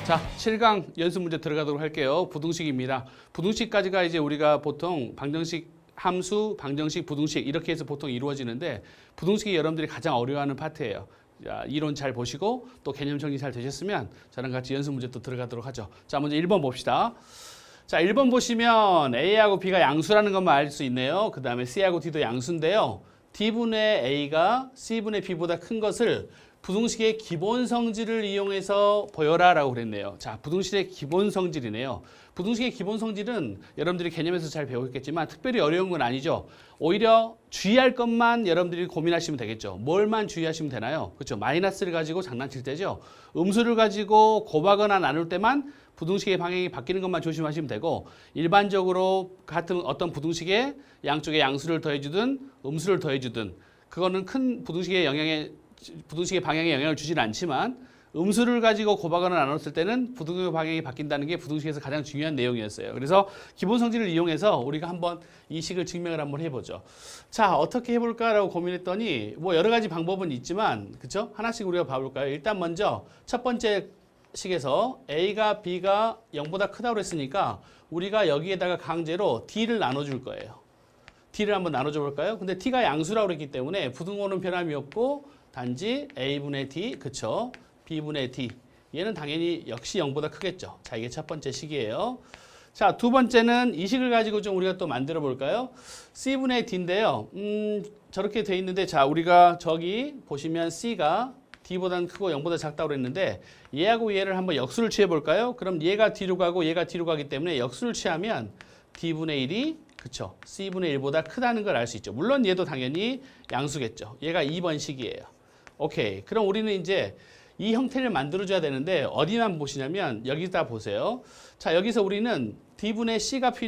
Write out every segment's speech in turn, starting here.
자, 7강 연습 문제 들어가도록 할게요. 부등식입니다. 부등식까지가 이제 우리가 보통 방정식 함수, 방정식, 부등식 이렇게 해서 보통 이루어지는데 부등식이 여러분들이 가장 어려워하는 파트예요. 자, 이론 잘 보시고 또 개념 정리 잘 되셨으면 저랑 같이 연습 문제 또 들어가도록 하죠. 자, 먼저 1번 봅시다. 자, 1번 보시면 A하고 B가 양수라는 것만 알 수 있네요. 그 다음에 C하고 D도 양수인데요. D분의 A가 C분의 B보다 큰 것을 부등식의 기본 성질을 이용해서 보여라 라고 그랬네요. 자, 부등식의 기본 성질이네요. 부등식의 기본 성질은 여러분들이 개념에서 잘 배우겠지만 특별히 어려운 건 아니죠. 오히려 주의할 것만 여러분들이 고민하시면 되겠죠. 뭘만 주의하시면 되나요? 그렇죠. 마이너스를 가지고 장난칠 때죠. 음수를 가지고 곱하거나 나눌 때만 부등식의 방향이 바뀌는 것만 조심하시면 되고 일반적으로 같은 어떤 부등식에 양쪽에 양수를 더해주든 음수를 더해주든 그거는 큰 부등식의 방향에 영향을 주진 않지만 음수를 가지고 곱하거나 나눴을 때는 부등식의 방향이 바뀐다는 게 부등식에서 가장 중요한 내용이었어요. 그래서 기본 성질을 이용해서 우리가 한번 이 식을 증명을 한번 해보죠. 자, 어떻게 해볼까라고 고민했더니 뭐 여러 가지 방법은 있지만 그렇죠? 하나씩 우리가 봐볼까요? 일단 먼저 첫 번째 식에서 A가 B가 0보다 크다고 그랬으니까 우리가 여기에다가 강제로 D를 나눠줄 거예요. D를 한번 나눠줘 볼까요? 근데 T가 양수라고 그랬기 때문에 부등호는 변함이 없고 단지 A분의 D, 그쵸? B분의 D. 얘는 당연히 역시 0보다 크겠죠. 자, 이게 첫 번째 식이에요. 자, 두 번째는 이 식을 가지고 좀 우리가 또 만들어 볼까요? C분의 D인데요. 저렇게 돼 있는데, 자, 우리가 저기 보시면 C가 D보다는 크고 0보다 작다고 그랬는데 얘하고 얘를 한번 역수를 취해 볼까요? 그럼 얘가 D로 가고 얘가 D로 가기 때문에 역수를 취하면 D분의 1이 그쵸? C분의 1보다 크다는 걸 알 수 있죠. 물론 얘도 당연히 양수겠죠. 얘가 2번 식이에요. 오케이. 그럼 우리는 이제 이 형태를 만들어줘야 되는데 어디만 보시냐면 여기다 보세요. 자, 여기서 우리는 D분의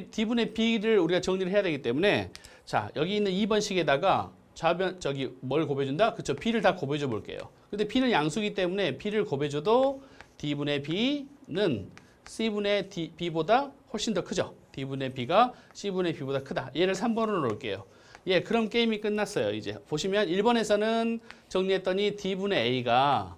D분의 B를 우리가 정리를 해야 되기 때문에 자, 여기 있는 2번 식에다가 좌변 저기 뭘 곱해준다? 그쵸? B를 다 곱해줘 볼게요. 근데 B는 양수이기 때문에 B를 곱해줘도 D분의 B는 C분의 B보다 훨씬 더 크죠. D분의 B가 C분의 B보다 크다. 얘를 3번으로 놓을게요. 예, 그럼 게임이 끝났어요. 이제 보시면 1번에서는 정리했더니 D분의 A가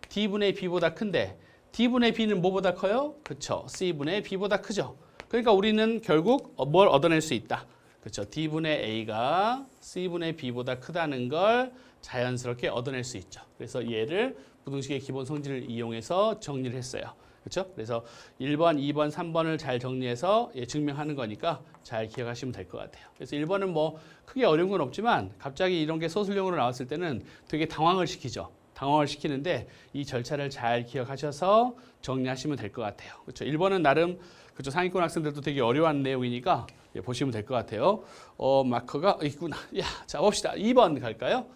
D분의 B보다 큰데 D분의 B는 뭐보다 커요? 그쵸. C분의 B보다 크죠. 그러니까 우리는 결국 뭘 얻어낼 수 있다. 그렇죠. D분의 A가 C분의 B보다 크다는 걸 자연스럽게 얻어낼 수 있죠. 그래서 얘를 부등식의 기본 성질을 이용해서 정리를 했어요. 그렇죠? 그래서 1번, 2번, 3번을 잘 정리해서 증명하는 거니까 잘 기억하시면 될 것 같아요. 그래서 1번은 뭐 크게 어려운 건 없지만 갑자기 이런 게 소술형으로 나왔을 때는 되게 당황을 시키죠. 당황을 시키는데 이 절차를 잘 기억하셔서 정리하시면 될 것 같아요. 그렇죠? 1번은 나름 그렇죠. 상위권 학생들도 되게 어려워하는 내용이니까 보시면 될 것 같아요. 마커가 있구나. 야, 자 봅시다. 2번 갈까요?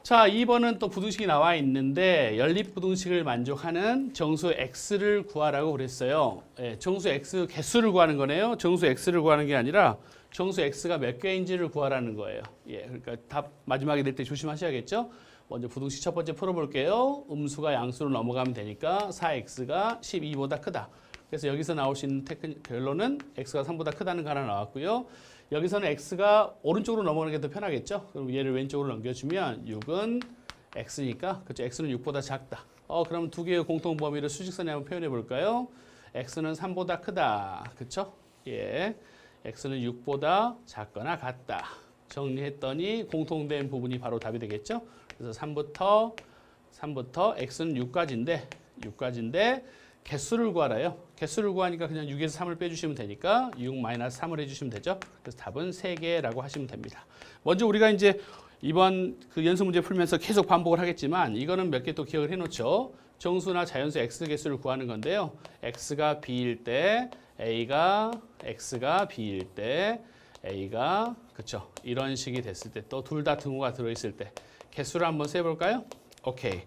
자, 2번은 또 부등식이 나와 있는데 연립부등식을 만족하는 정수 x를 구하라고 그랬어요. 예, 정수 x 개수를 구하는 거네요. 정수 x를 구하는 게 아니라 정수 x가 몇 개인지를 구하라는 거예요. 예, 그러니까 답 마지막에 낼 때 조심하셔야겠죠. 먼저 부등식 첫 번째 풀어볼게요. 음수가 양수로 넘어가면 되니까 4x가 12보다 크다. 그래서 여기서 나올 수 있는 결론은 x가 3보다 크다는 거 하나 나왔고요. 여기서는 x가 오른쪽으로 넘어가는 게 더 편하겠죠. 그럼 얘를 왼쪽으로 넘겨주면 6은 x니까 그렇죠. x는 6보다 작다. 그럼 두 개의 공통 범위를 수직선에 한번 표현해 볼까요? x는 3보다 크다. 그렇죠? 예, x는 6보다 작거나 같다. 정리했더니 공통된 부분이 바로 답이 되겠죠. 그래서 3부터 x는 6까지인데 개수를 구하라요. 개수를 구하니까 그냥 6에서 3을 빼주시면 되니까 6-3을 해주시면 되죠. 그래서 답은 3개라고 하시면 됩니다. 먼저 우리가 이제 이번 그 연습 문제 풀면서 계속 반복을 하겠지만 이거는 몇 개 또 기억을 해놓죠. 정수나 자연수 x 개수를 구하는 건데요. x가 b일 때 x가 b일 때 a가 그쵸 이런 식이 됐을 때 또 둘 다 등호가 들어있을 때 개수를 한번 세볼까요? 오케이.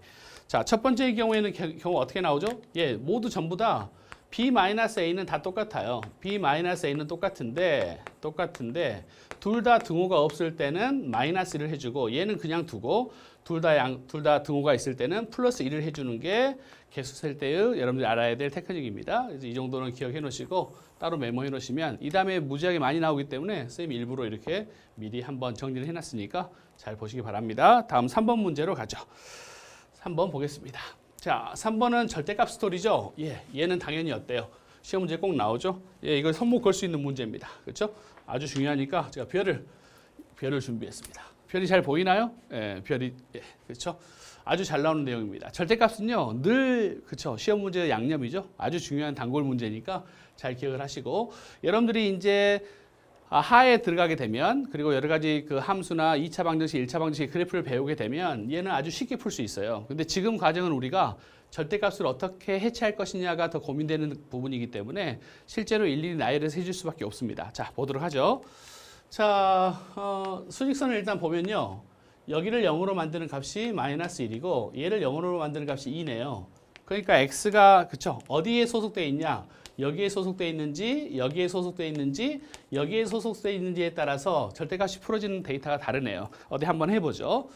자, 첫 번째의 경우에는 경우 어떻게 나오죠? 예, 모두 전부 다 b-a는 다 똑같아요. b-a는 똑같은데 둘 다 등호가 없을 때는 마이너스를 해주고 얘는 그냥 두고 둘 다 등호가 있을 때는 플러스 1을 해주는 게 개수 셀 때의 여러분들이 알아야 될 테크닉입니다. 그래서 이 정도는 기억해 놓으시고 따로 메모해 놓으시면 이 다음에 무지하게 많이 나오기 때문에 선생님이 일부러 이렇게 미리 한번 정리를 해놨으니까 잘 보시기 바랍니다. 다음 3번 문제로 가죠. 3번 보겠습니다. 자, 3번은 절대값 스토리죠. 예, 얘는 당연히 어때요? 시험 문제 꼭 나오죠. 예, 이걸 손목 걸 수 있는 문제입니다. 그렇죠? 아주 중요하니까 제가 별을 준비했습니다. 별이 잘 보이나요? 예, 별이 그렇죠? 아주 잘 나오는 내용입니다. 절대값은요, 늘 그렇죠? 시험 문제 양념이죠. 아주 중요한 단골 문제니까 잘 기억을 하시고 여러분들이 이제 하에 들어가게 되면 그리고 여러 가지 그 함수나 2차 방정식, 1차 방정식 그래프를 배우게 되면 얘는 아주 쉽게 풀 수 있어요. 근데 지금 과정은 우리가 절대값을 어떻게 해체할 것이냐가 더 고민되는 부분이기 때문에 실제로 일일이 나열해서 해줄 수밖에 없습니다. 자, 보도록 하죠. 자, 수직선을 일단 보면요. 여기를 0으로 만드는 값이 마이너스 1이고 얘를 0으로 만드는 값이 2네요. 그러니까 x가 그쵸? 어디에 소속되어 있냐? 여기에 소속되어 있는지, 여기에 소속되어 있는지, 여기에 소속되어 있는지에 따라서 절대값이 풀어지는 데이터가 다르네요. 어디 한번 해보죠.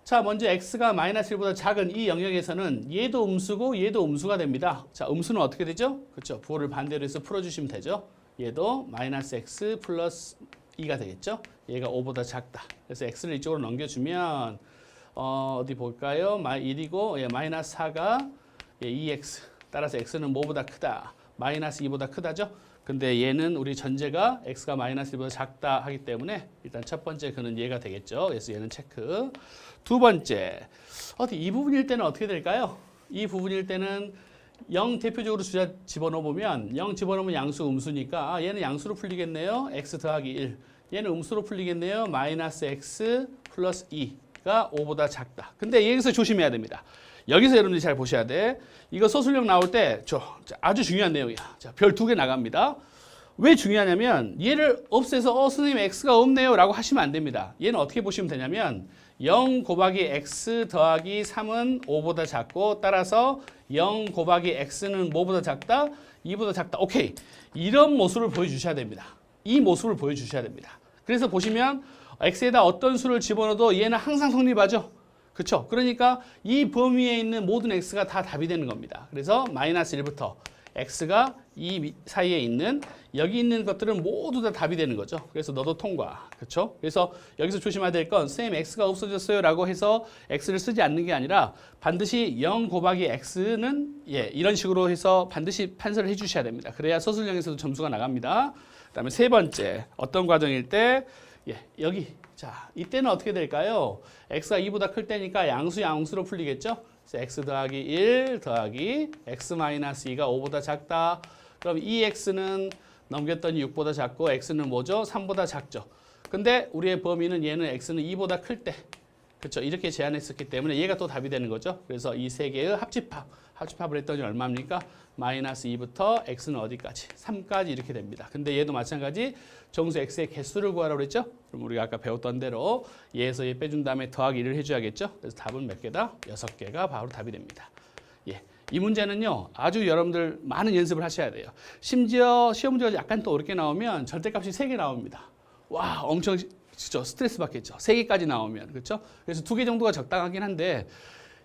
자, 먼저 x가 마이너스 1보다 작은 이 영역에서는 얘도 음수고 얘도 음수가 됩니다. 자, 음수는 어떻게 되죠? 그렇죠. 부호를 반대로 해서 풀어주시면 되죠. 얘도 마이너스 x 플러스 2가 되겠죠. 얘가 5보다 작다. 그래서 x를 이쪽으로 넘겨주면 어디 볼까요? 1이고 마이너스 4가 2x. 따라서 x는 뭐보다 크다? 마이너스 2보다 크다죠? 근데 얘는 우리 전제가 x가 마이너스 1보다 작다 하기 때문에 일단 첫 번째 그는 얘가 되겠죠. 그래서 얘는 체크. 두 번째, 이 부분일 때는 어떻게 될까요? 이 부분일 때는 0 대표적으로 숫자 집어넣어보면 0 집어넣으면 양수 음수니까 얘는 양수로 풀리겠네요. x 더하기 1. 얘는 음수로 풀리겠네요. 마이너스 x 플러스 2가 5보다 작다. 근데 여기서 조심해야 됩니다. 여기서 여러분들이 잘 보셔야 돼. 이거 소술령 나올 때 아주 중요한 내용이야. 자, 별 2개 나갑니다. 왜 중요하냐면 얘를 없애서 선생님 x가 없네요 라고 하시면 안 됩니다. 얘는 어떻게 보시면 되냐면 0 곱하기 x 더하기 3은 5보다 작고 따라서 0 곱하기 x는 뭐보다 작다? 2보다 작다. 오케이. 이런 모습을 보여주셔야 됩니다. 이 모습을 보여주셔야 됩니다. 그래서 보시면 x에다 어떤 수를 집어넣어도 얘는 항상 성립하죠. 그렇죠? 그러니까 이 범위에 있는 모든 x가 다 답이 되는 겁니다. 그래서 마이너스 1부터 x가 이 사이에 있는 여기 있는 것들은 모두 다 답이 되는 거죠. 그래서 너도 통과. 그렇죠? 그래서 여기서 조심해야 될 건 선생님 x가 없어졌어요 라고 해서 x를 쓰지 않는 게 아니라 반드시 0 곱하기 x는 이런 식으로 해서 반드시 판서를 해주셔야 됩니다. 그래야 서술형에서도 점수가 나갑니다. 그 다음에 세 번째 어떤 과정일 때 여기 자 이때는 어떻게 될까요? x가 2보다 클 때니까 양수로 풀리겠죠? 그래서 x 더하기 1 더하기 x 마이너스 2가 5보다 작다. 그럼 이 x는 넘겼더니 6보다 작고 x는 뭐죠? 3보다 작죠. 근데 우리의 범위는 얘는 x는 2보다 클 때 그렇죠? 이렇게 제한했었기 때문에 얘가 또 답이 되는 거죠. 그래서 이 세 개의 합집합을 했더니 얼마입니까? 마이너스 2부터 x는 어디까지? 3까지 이렇게 됩니다. 근데 얘도 마찬가지 정수 x의 개수를 구하라고 그랬죠? 그럼 우리가 아까 배웠던 대로 얘에서 얘 빼준 다음에 더하기 1을 해줘야겠죠? 그래서 답은 몇 개다? 6개가 바로 답이 됩니다. 이 문제는요, 아주 여러분들 많은 연습을 하셔야 돼요. 심지어 시험 문제가 약간 또 어렵게 나오면 절대값이 3개 나옵니다. 와, 엄청 그렇죠? 스트레스 받겠죠. 3개까지 나오면. 그렇죠? 그래서 2개 정도가 적당하긴 한데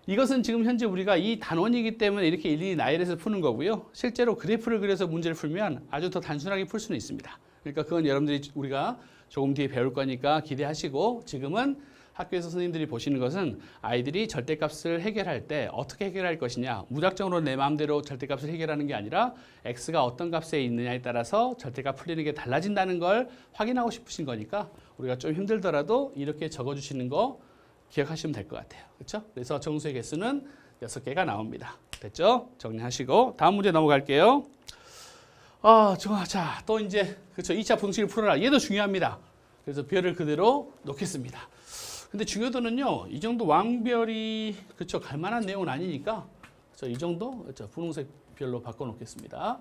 이것은 지금 현재 우리가 이 단원이기 때문에 이렇게 일일이 나열해서 푸는 거고요. 실제로 그래프를 그려서 문제를 풀면 아주 더 단순하게 풀 수는 있습니다. 그러니까 그건 여러분들이 우리가 조금 뒤에 배울 거니까 기대하시고 지금은 학교에서 선생님들이 보시는 것은 아이들이 절대값을 해결할 때 어떻게 해결할 것이냐. 무작정으로 내 마음대로 절대값을 해결하는 게 아니라 x가 어떤 값에 있느냐에 따라서 절대값 풀리는 게 달라진다는 걸 확인하고 싶으신 거니까 우리가 좀 힘들더라도 이렇게 적어주시는 거 기억하시면 될 것 같아요. 그렇죠? 그래서 정수의 개수는 6개가 나옵니다. 됐죠? 정리하시고 다음 문제 넘어갈게요. 좋아. 자, 또 이제 그렇죠? 2차 분식을 풀어라. 얘도 중요합니다. 그래서 별을 그대로 놓겠습니다. 근데 중요도는요, 이 정도 왕별이 그렇죠? 갈 만한 내용은 아니니까 이 정도 그렇죠? 분홍색 별로 바꿔 놓겠습니다.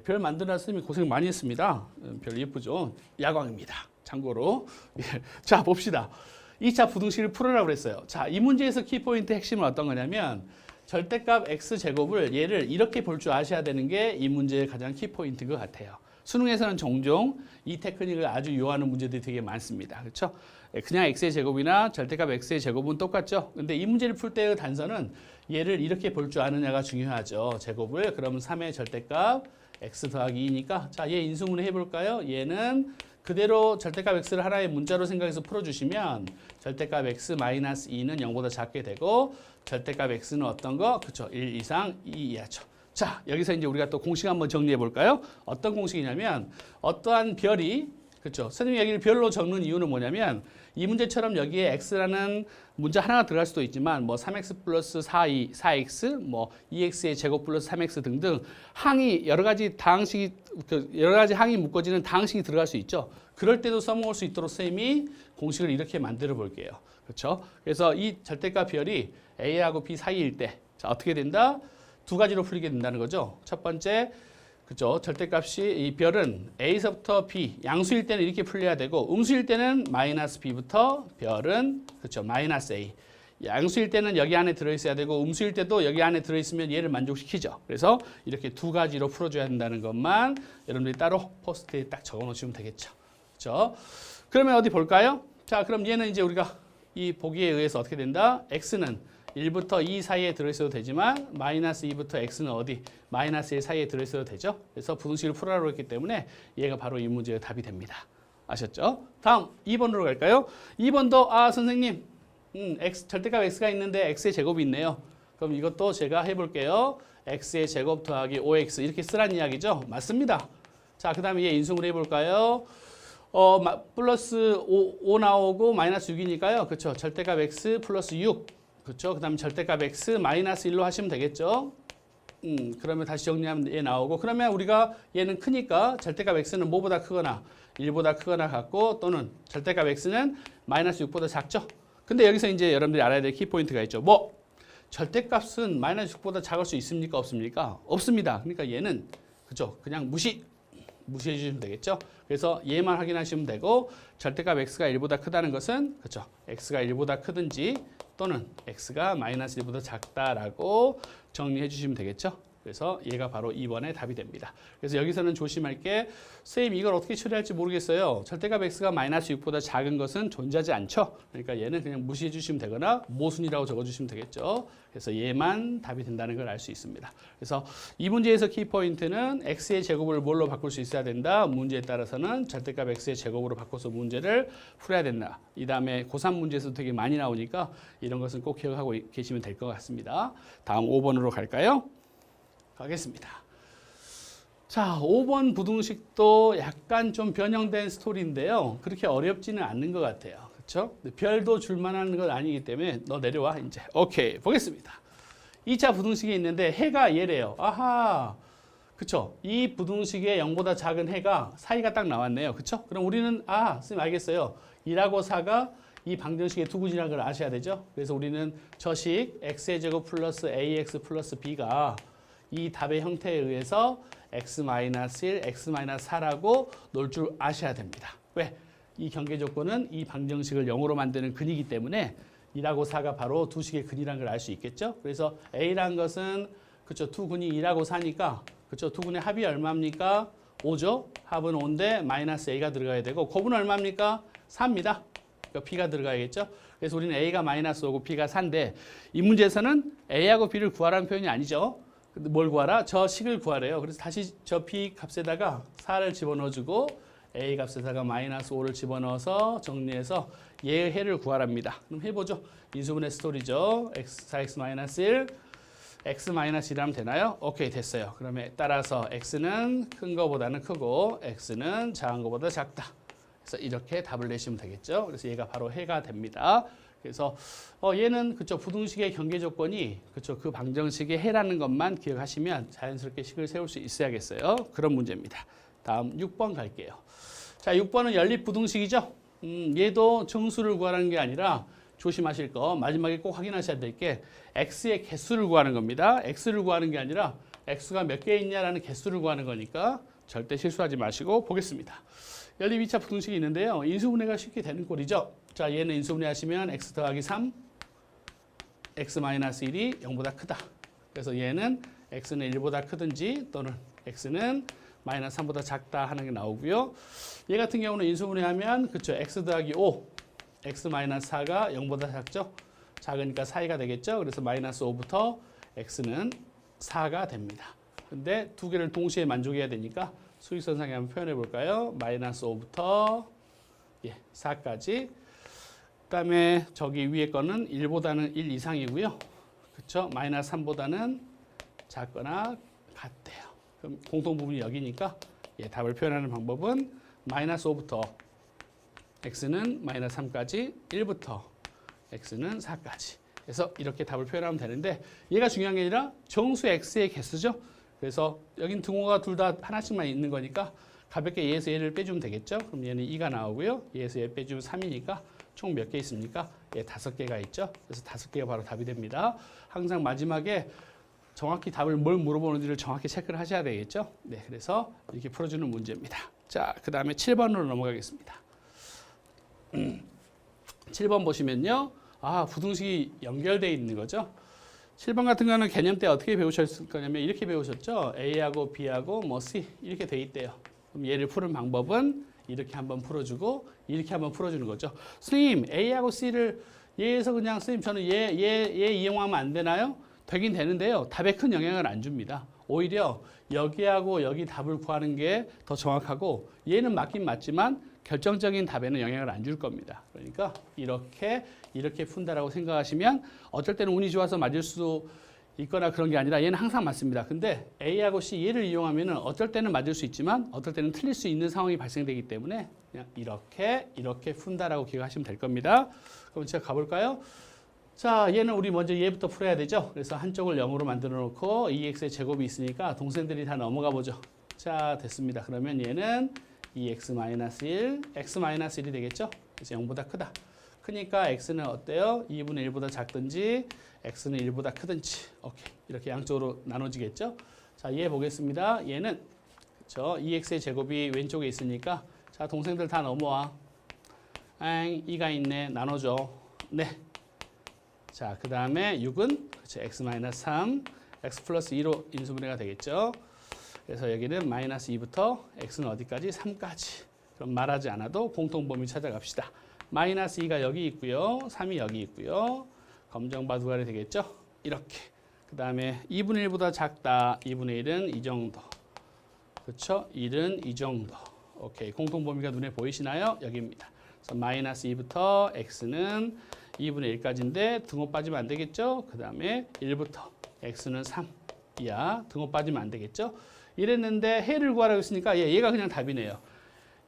별 만드는 선생님이 고생 많이 했습니다. 별 예쁘죠? 야광입니다. 참고로. 자, 봅시다. 2차 부등식을 풀으라고 그랬어요. 자, 이 문제에서 키포인트 핵심은 어떤 거냐면 절대값 x제곱을 얘를 이렇게 볼 줄 아셔야 되는 게 이 문제의 가장 키포인트인 것 같아요. 수능에서는 종종 이 테크닉을 아주 요하는 문제들이 되게 많습니다. 그렇죠? 그냥 x의 제곱이나 절대값 x의 제곱은 똑같죠. 근데 이 문제를 풀 때의 단서는 얘를 이렇게 볼 줄 아느냐가 중요하죠. 제곱을 그러면 3의 절대값 x 더하기 2니까 자, 얘 인수분해 해볼까요? 얘는 그대로 절대값 x를 하나의 문자로 생각해서 풀어주시면 절대값 x 마이너스 2는 0보다 작게 되고 절대값 x는 어떤 거? 그쵸. 1 이상 2 이하죠. 자, 여기서 이제 우리가 또 공식 한번 정리해 볼까요? 어떤 공식이냐면 어떠한 별이 그렇죠. 선생님이 여기를 별로 적는 이유는 뭐냐면 이 문제처럼 여기에 x라는 문자 하나가 들어갈 수도 있지만 뭐 3x 플러스 4x, 뭐 2x의 제곱 플러스 3x 등등 항이 여러 가지 다항식이 여러 가지 항이 묶어지는 다항식이 들어갈 수 있죠. 그럴 때도 써먹을 수 있도록 선생님이 공식을 이렇게 만들어 볼게요. 그렇죠? 그래서 이 절대값 별이 a하고 b 사이일 때 자, 어떻게 된다? 두 가지로 풀리게 된다는 거죠. 첫 번째 그죠? 절대값이 이 별은 a서부터 b 양수일 때는 이렇게 풀려야 되고 음수일 때는 마이너스 b부터 별은 그렇죠? 마이너스 a 양수일 때는 여기 안에 들어있어야 되고 음수일 때도 여기 안에 들어있으면 얘를 만족시키죠. 그래서 이렇게 두 가지로 풀어줘야 된다는 것만 여러분들이 따로 포스트에 딱 적어놓으시면 되겠죠. 그렇죠? 그러면 어디 볼까요? 자, 그럼 얘는 이제 우리가 이 보기에 의해서 어떻게 된다? x는 1부터 2 사이에 들어있어도 되지만 마이너스 2부터 x는 어디? 마이너스 1 사이에 들어있어도 되죠. 그래서 부등식을 풀어라고 했기 때문에 얘가 바로 이 문제의 답이 됩니다. 아셨죠? 다음 2번으로 갈까요? 2번도 선생님 x, 절대값 x가 있는데 x의 제곱이 있네요. 그럼 이것도 제가 해볼게요. x의 제곱 더하기 5x 이렇게 쓰란 이야기죠? 맞습니다. 자, 그 다음에 얘 인수분해 해볼까요? 플러스 5 나오고 마이너스 6이니까요. 그렇죠? 절대값 x 플러스 6 그렇죠. 그 다음에 절대값 x 마이너스 1로 하시면 되겠죠. 그러면 다시 정리하면 얘 나오고 그러면 우리가 얘는 크니까 절대값 x는 뭐보다 크거나 1보다 크거나 같고 또는 절대값 x는 마이너스 6보다 작죠. 근데 여기서 이제 여러분들이 알아야 될 키포인트가 있죠. 뭐 절대값은 마이너스 6보다 작을 수 있습니까? 없습니까? 없습니다. 그러니까 얘는 그죠. 그냥 무시해 주시면 되겠죠. 그래서 얘만 확인하시면 되고 절대값 x가 1보다 크다는 것은 그렇죠. x가 1보다 크든지 또는 x가 마이너스 1보다 작다라고 정리해 주시면 되겠죠. 그래서 얘가 바로 2번의 답이 됩니다. 그래서 여기서는 조심할 게 선생님 이걸 어떻게 처리할지 모르겠어요. 절대값 x가 마이너스 6보다 작은 것은 존재하지 않죠. 그러니까 얘는 그냥 무시해 주시면 되거나 모순이라고 적어주시면 되겠죠. 그래서 얘만 답이 된다는 걸 알 수 있습니다. 그래서 이 문제에서 키포인트는 x의 제곱을 뭘로 바꿀 수 있어야 된다. 문제에 따라서는 절대값 x의 제곱으로 바꿔서 문제를 풀어야 된다. 이 다음에 고3 문제에서 되게 많이 나오니까 이런 것은 꼭 기억하고 계시면 될 것 같습니다. 다음 5번으로 갈까요? 가겠습니다. 자, 5번 부등식도 약간 좀 변형된 스토리인데요. 그렇게 어렵지는 않는 것 같아요. 그렇죠? 별도 줄만한 건 아니기 때문에 너 내려와 이제. 오케이, 보겠습니다. 2차 부등식이 있는데 해가 얘래요. 아하, 그렇죠? 이 부등식의 0보다 작은 해가 사이가 딱 나왔네요. 그렇죠? 그럼 우리는 선생님 알겠어요. 2하고 4가 이 방정식의 두근이라는 걸 아셔야 되죠. 그래서 우리는 저식 x의 제곱 플러스 ax 플러스 b가 이 답의 형태에 의해서 x-1, x-4라고 놓을 줄 아셔야 됩니다. 왜? 이 경계 조건은 이 방정식을 0으로 만드는 근이기 때문에 2하고 4가 바로 두 식의 근이라는 걸 알 수 있겠죠. 그래서 a라는 것은 그쵸 두 근이 2하고 4니까 그쵸 두 근의 합이 얼마입니까? 5죠. 합은 5인데 마이너스 a가 들어가야 되고 곱은 얼마입니까? 4입니다. 그러니까 b가 들어가야겠죠. 그래서 우리는 a가 마이너스 5고 b가 4인데 이 문제에서는 a하고 b를 구하라는 표현이 아니죠. 뭘 구하라? 저 식을 구하래요. 그래서 다시 저 b 값에다가 4를 집어넣어주고 a 값에다가 마이너스 5를 집어넣어서 정리해서 얘의 해를 구하랍니다. 그럼 해보죠. 인수분해 스토리죠. 4x-1, x-1하면 되나요? 오케이, 됐어요. 그러면 따라서 x는 큰 거보다는 크고 x는 작은 거보다 작다. 그래서 이렇게 답을 내시면 되겠죠. 그래서 얘가 바로 해가 됩니다. 그래서 얘는 그쵸 부등식의 경계 조건이 그쵸 그 방정식의 해라는 것만 기억하시면 자연스럽게 식을 세울 수 있어야겠어요. 그런 문제입니다. 다음 6번 갈게요. 자, 6번은 연립 부등식이죠. 얘도 정수를 구하라는 게 아니라 조심하실 거 마지막에 꼭 확인하셔야 될 게 x의 개수를 구하는 겁니다. x를 구하는 게 아니라 x가 몇 개 있냐라는 개수를 구하는 거니까 절대 실수하지 마시고 보겠습니다. 연립 2차 부등식이 있는데요. 인수분해가 쉽게 되는 꼴이죠. 자, 얘는 인수분해 하시면 x 더하기 3, x-1이 0보다 크다. 그래서 얘는 x는 1보다 크든지 또는 x는 마이너스 3보다 작다 하는 게 나오고요. 얘 같은 경우는 인수분해하면 그쵸 x 더하기 5, x-4가 0보다 작죠. 작으니까 4가 되겠죠. 그래서 마이너스 5부터 x는 4가 됩니다. 근데 두 개를 동시에 만족해야 되니까 수직선상에 한번 표현해 볼까요? 마이너스 5부터 4까지. 그다음에 저기 위에 거는 1보다는 1 이상이고요. 그렇죠? 마이너스 3보다는 작거나 같대요. 그럼 공통 부분이 여기니까 답을 표현하는 방법은 마이너스 5부터 x는 마이너스 3까지, 1부터 x는 4까지. 그래서 이렇게 답을 표현하면 되는데 얘가 중요한 게 아니라 정수 x의 개수죠. 그래서 여긴 등호가 둘 다 하나씩만 있는 거니까 가볍게 얘에서 얘를 빼주면 되겠죠. 그럼 얘는 2가 나오고요. 얘에서 얘 빼주면 3이니까 총 몇 개 있습니까? 5개가 있죠. 그래서 5개가 바로 답이 됩니다. 항상 마지막에 정확히 답을 뭘 물어보는지를 정확히 체크를 하셔야 되겠죠. 네, 그래서 이렇게 풀어주는 문제입니다. 자, 그 다음에 7번으로 넘어가겠습니다. 7번 보시면요. 부등식이 연결되어 있는 거죠. 7번 같은 거는 개념 때 어떻게 배우셨을 거냐면 이렇게 배우셨죠. A하고 B하고 뭐 C 이렇게 돼 있대요. 그럼 얘를 푸는 방법은 이렇게 한번 풀어주고 이렇게 한번 풀어주는 거죠. 선생님 A하고 C를 얘에서 그냥 선생님 저는 얘 이용하면 안 되나요? 되긴 되는데요. 답에 큰 영향을 안 줍니다. 오히려 여기하고 여기 답을 구하는 게 더 정확하고 얘는 맞긴 맞지만 결정적인 답에는 영향을 안 줄 겁니다. 그러니까 이렇게 푼다라고 생각하시면 어쩔 때는 운이 좋아서 맞을 수도 있거나 그런 게 아니라 얘는 항상 맞습니다. 근데 A하고 C 얘를 이용하면 어쩔 때는 맞을 수 있지만 어떨 때는 틀릴 수 있는 상황이 발생되기 때문에 그냥 이렇게 푼다라고 기억하시면 될 겁니다. 그럼 제가 가볼까요? 자, 얘는 우리 먼저 얘부터 풀어야 되죠. 그래서 한쪽을 0으로 만들어 놓고 2x의 제곱이 있으니까 동생들이 다 넘어가 보죠. 자, 됐습니다. 그러면 얘는 2x-1, x-1이 되겠죠? 그래서 0보다 크다. 크니까 x는 어때요? 2분의 1보다 작든지 x는 1보다 크든지. 오케이. 이렇게 양쪽으로 나눠지겠죠? 자, 얘 보겠습니다. 얘는 그렇죠? 2x의 제곱이 왼쪽에 있으니까 자, 동생들 다 넘어와. 2가 있네. 나눠줘. 네. 자, 그 다음에 6은 그렇죠? x-3, x 플러스 2로 인수분해가 되겠죠? 그래서 여기는 마이너스 2부터 x는 어디까지? 3까지. 그럼 말하지 않아도 공통범위 찾아갑시다. 마이너스 2가 여기 있고요. 3이 여기 있고요. 검정바둑알이 되겠죠? 이렇게. 그 다음에 2분의 1보다 작다. 2분의 1은 이 정도. 그렇죠? 1은 이 정도. 오케이. 공통범위가 눈에 보이시나요? 여기입니다. 그래서 마이너스 2부터 x는 2분의 1까지인데 등호 빠지면 안 되겠죠? 그 다음에 1부터 x는 3이야. 등호 빠지면 안 되겠죠? 이랬는데 해를 구하라고 했으니까 얘가 그냥 답이네요.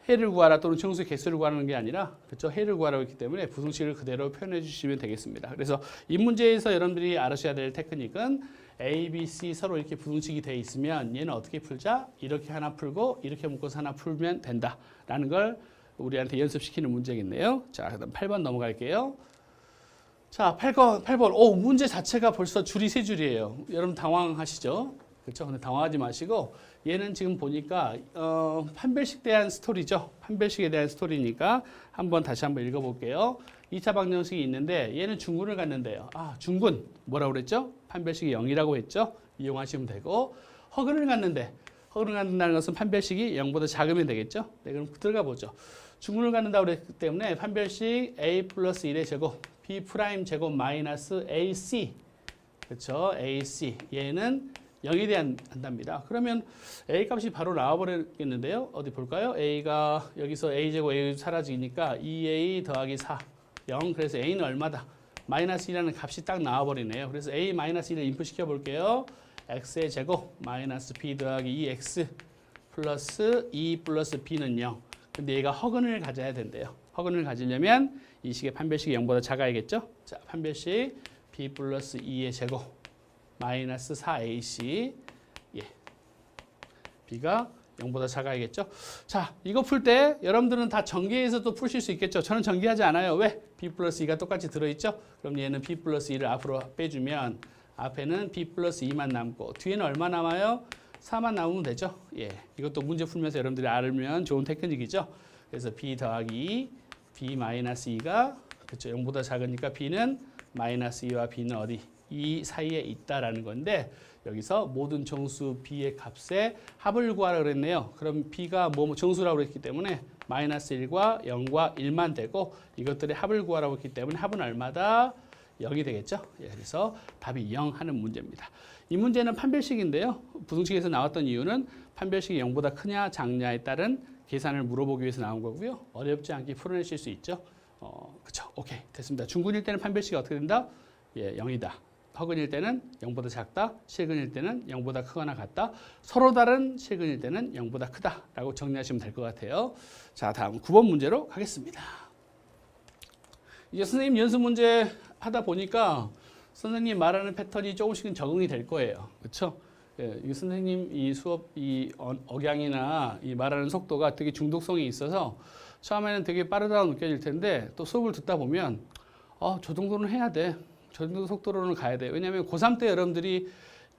해를 구하라 또는 정수의 개수를 구하는 게 아니라 그렇죠? 해를 구하라고 했기 때문에 부등식을 그대로 표현해 주시면 되겠습니다. 그래서 이 문제에서 여러분들이 알아셔야 될 테크닉은 A, B, C 서로 이렇게 부등식이 돼 있으면 얘는 어떻게 풀자? 이렇게 하나 풀고 이렇게 묶어서 하나 풀면 된다라는 걸 우리한테 연습시키는 문제겠네요. 자, 그다음 8번 넘어갈게요. 자, 8번. 오, 문제 자체가 벌써 줄이 3줄이에요. 여러분 당황하시죠? 그렇죠? 근데 당황하지 마시고 얘는 지금 보니까 판별식에 대한 스토리죠. 판별식에 대한 스토리니까 다시 한번 읽어볼게요. 2차 방정식이 있는데 얘는 중군을 갖는데요. 중군 뭐라고 그랬죠? 판별식이 0이라고 했죠? 이용하시면 되고 허근을 갖는다는 것은 판별식이 0보다 작으면 되겠죠? 네, 그럼 들어가 보죠. 중군을 갖는다고 그랬기 때문에 판별식 a 플러스 1의 제곱 b 프라임 제곱 마이너스 ac 그렇죠? ac 얘는 0에 대한 한답니다. 그러면 a 값이 바로 나와버리겠는데요. 어디 볼까요? a가 여기서 a제곱 a 사라지니까 2a 더하기 4 0 그래서 a는 얼마다? 마이너스 2라는 값이 딱 나와버리네요. 그래서 a 마이너스 1을 인풋 시켜볼게요. x의 제곱 마이너스 b 더하기 2x 플러스 2 플러스 b는 0. 근데 얘가 허근을 가져야 된대요. 허근을 가지려면 이 식의 판별식이 0보다 작아야겠죠? 자, 판별식 b 플러스 2의 제곱 마이너스 4ac b가 0보다 작아야겠죠? 자, 이거 풀 때 여러분들은 다 전개해서도 푸실 수 있겠죠? 저는 전개하지 않아요. 왜? b 플러스 2가 똑같이 들어있죠? 그럼 얘는 b 플러스 2를 앞으로 빼주면 앞에는 b 플러스 2만 남고 뒤에는 얼마 남아요? 4만 남으면 되죠? 이것도 문제 풀면서 여러분들이 알면 좋은 테크닉이죠? 그래서 b 더하기 b 마이너스 2가 그렇죠? 0보다 작으니까 b는 마이너스 2와 b는 어디? 이 사이에 있다라는 건데 여기서 모든 정수 b의 값의 합을 구하라 그랬네요. 그럼 b가 정수라고 그랬기 때문에 마이너스 1과 0과 1만 되고 이것들의 합을 구하라고 했기 때문에 합은 얼마다? 0이 되겠죠. 예, 그래서 답이 0 하는 문제입니다. 이 문제는 판별식인데요. 부등식에서 나왔던 이유는 판별식이 0보다 크냐 작냐에 따른 계산을 물어보기 위해서 나온 거고요. 어렵지 않게 풀어내실 수 있죠. 그쵸. 오케이. 됐습니다. 중근일 때는 판별식이 어떻게 된다? 예, 0이다. 허근일 때는 0보다 작다. 실근일 때는 0보다 크거나 같다. 서로 다른 실근일 때는 0보다 크다라고 정리하시면 될 것 같아요. 자, 다음 9번 문제로 가겠습니다. 이제 선생님 연습 문제 하다 보니까 선생님 말하는 패턴이 조금씩은 적응이 될 거예요. 그렇죠? 예, 이 선생님 이 수업 이 억양이나 이 말하는 속도가 되게 중독성이 있어서 처음에는 되게 빠르다고 느껴질 텐데 또 수업을 듣다 보면 저 정도는 해야 돼. 저 정도 속도로는 가야 돼. 왜냐하면 고3 때 여러분들이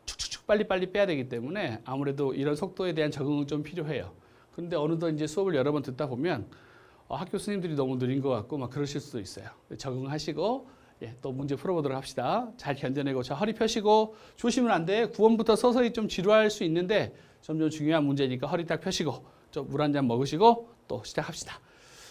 축축축 빨리빨리 빼야 되기 때문에 아무래도 이런 속도에 대한 적응은 좀 필요해요. 그런데 어느덧 이제 수업을 여러 번 듣다 보면 학교 스님들이 너무 느린 것 같고 막 그러실 수도 있어요. 적응하시고 예, 또 문제 풀어보도록 합시다. 잘 견뎌내고 자 허리 펴시고 조심은 안 돼. 9번부터 서서히 좀 지루할 수 있는데 점점 중요한 문제니까 허리 딱 펴시고 좀 물 한 잔 먹으시고 또 시작합시다.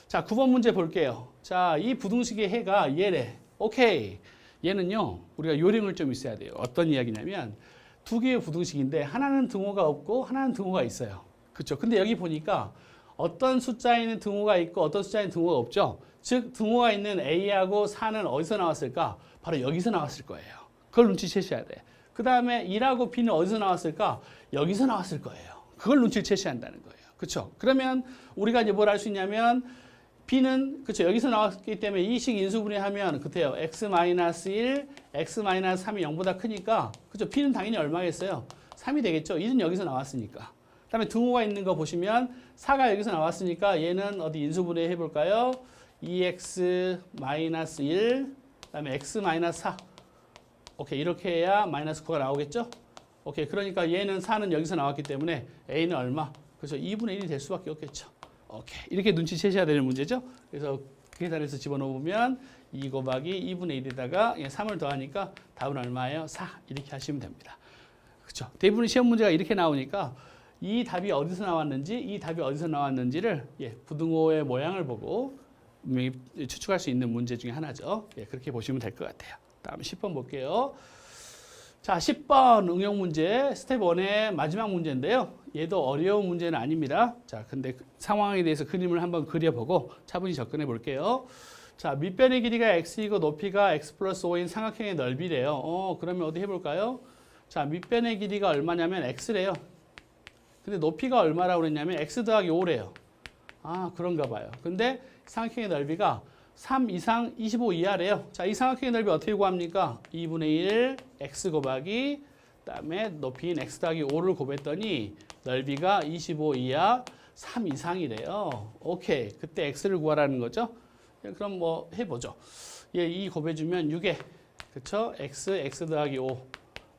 자 9번 문제 볼게요. 자 이 부등식의 해가 얘래. 오케이. 얘는요 우리가 요령을 좀 있어야 돼요. 어떤 이야기냐면 두 개의 부등식인데 하나는 등호가 없고 하나는 등호가 있어요. 그렇죠? 근데 여기 보니까 어떤 숫자에는 등호가 있고 어떤 숫자에는 등호가 없죠. 즉 등호가 있는 A하고 4는 어디서 나왔을까? 바로 여기서 나왔을 거예요. 그걸 눈치채셔야 돼. 그 다음에 1하고 B는 어디서 나왔을까? 여기서 나왔을 거예요. 그걸 눈치를 채셔야 한다는 거예요. 그렇죠? 그러면 우리가 이제 뭘 할 수 있냐면 B는 그렇죠. 여기서 나왔기 때문에 이식 인수분해하면 그때요. x-1, x-3이 0보다 크니까 그렇죠. B는 당연히 얼마겠어요? 3이 되겠죠. 1은 여기서 나왔으니까. 그다음에 등호가 있는 거 보시면 4가 여기서 나왔으니까 얘는 어디 인수분해 해볼까요? 2x-1 그다음에 x-4 오케이 이렇게 해야 마이너스 9가 나오겠죠? 오케이 그러니까 얘는 4는 여기서 나왔기 때문에 A는 얼마? 그래서 2분의 1이 될 수밖에 없겠죠. 오케이 이렇게 눈치채셔야 되는 문제죠. 그래서 계산해서 집어넣으면 2 곱하기 2분의 1에다가 3을 더하니까 답은 얼마예요? 4 이렇게 하시면 됩니다. 그렇죠? 대부분 시험 문제가 이렇게 나오니까 이 답이 어디서 나왔는지를 부등호의 모양을 보고 추측할 수 있는 문제 중에 하나죠. 그렇게 보시면 될 것 같아요. 다음 10번 볼게요. 자, 10번 응용 문제 스텝 1의 마지막 문제인데요. 얘도 어려운 문제는 아닙니다. 자, 근데 상황에 대해서 그림을 한번 그려보고 차분히 접근해 볼게요. 자, 밑변의 길이가 x이고 높이가 x 플러스 5인 삼각형의 넓이래요. 그러면 어디 해볼까요? 자, 밑변의 길이가 얼마냐면 x래요. 근데 높이가 얼마라고 그랬냐면 x 더하기 5래요. 아, 그런가 봐요. 근데 삼각형의 넓이가 3 이상 25 이하래요. 자, 이 삼각형의 넓이 어떻게 구합니까? 2분의 1 x 곱하기 그다음에 높이인 x 더하기 5를 곱했더니 넓이가 25 이하 3 이상이래요. 오케이. 그때 x를 구하라는 거죠. 그럼 뭐 해보죠. 이 곱해주면 6에 그쵸? x 더하기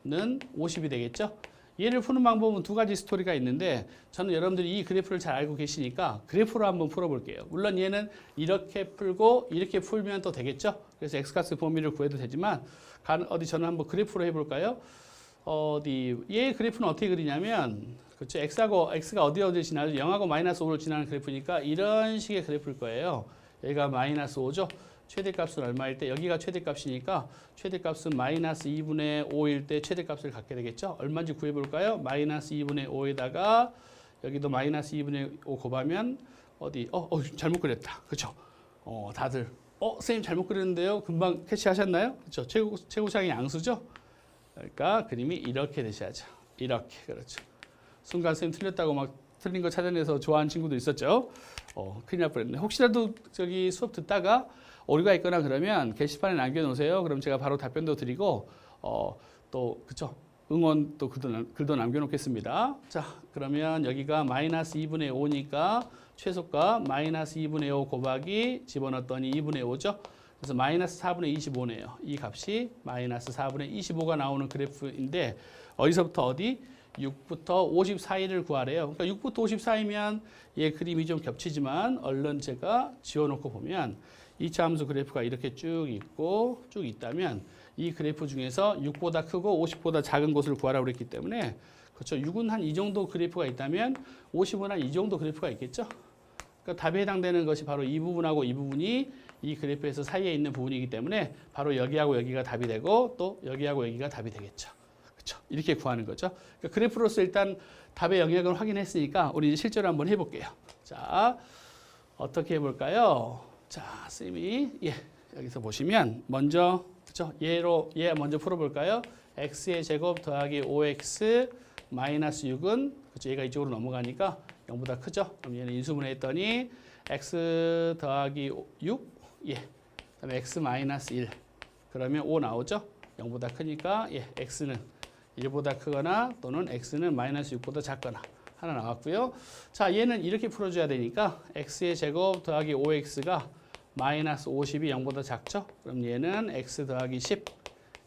5는 50이 되겠죠. 얘를 푸는 방법은 두 가지 스토리가 있는데 저는 여러분들이 이 그래프를 잘 알고 계시니까 그래프로 한번 풀어볼게요. 물론 얘는 이렇게 풀고 이렇게 풀면 또 되겠죠. 그래서 x값의 범위를 구해도 되지만 저는 한번 그래프로 해볼까요? 얘 그래프는 어떻게 그리냐면 그렇죠. x가 어디 지나죠? 0하고 마이너스 5를 지나는 그래프니까 이런 식의 그래프일 거예요. 얘가 마이너스 5죠. 최대값은 얼마일 때 여기가 최대값이니까 최대값은 마이너스 2분의 5일 때 최대값을 갖게 되겠죠. 얼마인지 구해볼까요? 마이너스 2분의 5에다가 여기도 마이너스 2분의 5 곱하면 잘못 그렸다. 그렇죠? 다들 선생님 잘못 그렸는데요. 금방 캐치하셨나요? 그렇죠? 최고차항이 양수죠? 그러니까 그림이 이렇게 되셔야죠. 이렇게 그렇죠. 순간 선생님 틀렸다고 막 틀린 거 찾아내서 좋아하는 친구도 있었죠. 큰일 날 뻔했네. 혹시라도 저기 수업 듣다가 오류가 있거나 그러면 게시판에 남겨놓으세요. 그럼 제가 바로 답변도 드리고 또 그쵸 응원 또 글도 남겨놓겠습니다. 자 그러면 여기가 마이너스 2분의 5니까 최소가 마이너스 2분의 5 곱하기 집어넣었더니 2분의 5죠. 그래서 마이너스 4분의 25네요. 이 값이 마이너스 4분의 25가 나오는 그래프인데 어디서부터 어디? 6부터 50 사이를 구하래요. 그러니까 6부터 50 사이면 얘 그림이 좀 겹치지만 얼른 제가 지워놓고 보면 2차 함수 그래프가 이렇게 쭉 있다면 이 그래프 중에서 6보다 크고 50보다 작은 곳을 구하라고 그랬기 때문에 그렇죠. 6은 한 이 정도 그래프가 있다면 50은 한 이 정도 그래프가 있겠죠. 그러니까 답에 해당되는 것이 바로 이 부분하고 이 부분이 이 그래프에서 사이에 있는 부분이기 때문에 바로 여기하고 여기가 답이 되고 또 여기하고 여기가 답이 되겠죠. 그렇죠? 이렇게 구하는 거죠. 그러니까 그래프로서 일단 답의 영역을 확인했으니까 우리 이제 실제로 한번 해볼게요. 자, 어떻게 해볼까요? 자, 쌤이 여기서 보시면 먼저 그렇죠? 얘 먼저 풀어볼까요? x의 제곱 더하기 5x 마이너스 6은 그렇죠? 얘가 이쪽으로 넘어가니까 0보다 크죠? 그럼 얘는 인수분해 했더니 x 더하기 6 그다음에 x 마이너스 1 그러면 5 나오죠? 0보다 크니까 x는 1보다 크거나 또는 x는 마이너스 6보다 작거나 하나 나왔고요. 자, 얘는 이렇게 풀어줘야 되니까 x의 제곱 더하기 5x가 마이너스 50이 0보다 작죠? 그럼 얘는 x 더하기 10,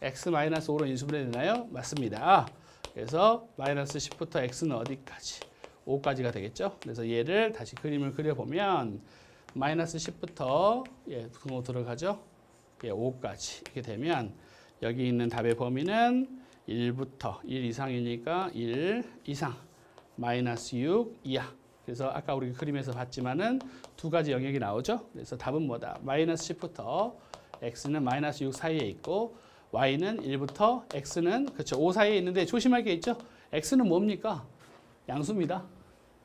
x 마이너스 5로 인수분해 되나요? 맞습니다. 그래서 마이너스 10부터 x는 어디까지? 5까지가 되겠죠? 그래서 얘를 다시 그림을 그려보면 마이너스 10부터 분모 들어가죠? 5까지 이렇게 되면 여기 있는 답의 범위는 1부터 1 이상이니까 1 이상 마이너스 6 이하. 그래서 아까 우리 그림에서 봤지만은 두 가지 영역이 나오죠. 그래서 답은 뭐다? 마이너스 10부터 x는 마이너스 6 사이에 있고 y는 1부터 x는 그렇죠 5 사이에 있는데 조심할 게 있죠. x는 뭡니까? 양수입니다.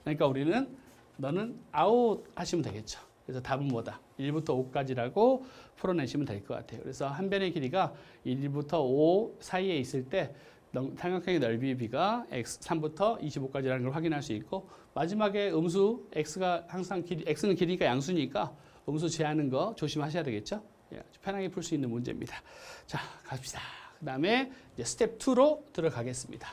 그러니까 우리는 너는 아웃 하시면 되겠죠. 그래서 답은 뭐다? 1부터 5까지라고 풀어내시면 될 것 같아요. 그래서 한 변의 길이가 1부터 5 사이에 있을 때 삼각형의 넓이의 비가 x 3부터 25까지라는 걸 확인할 수 있고 마지막에 음수 x가 항상 x는 길이가 양수니까 음수 제하는 거 조심하셔야 되겠죠. 편하게 풀 수 있는 문제입니다. 자, 갑시다. 그 다음에 스텝 2로 들어가겠습니다.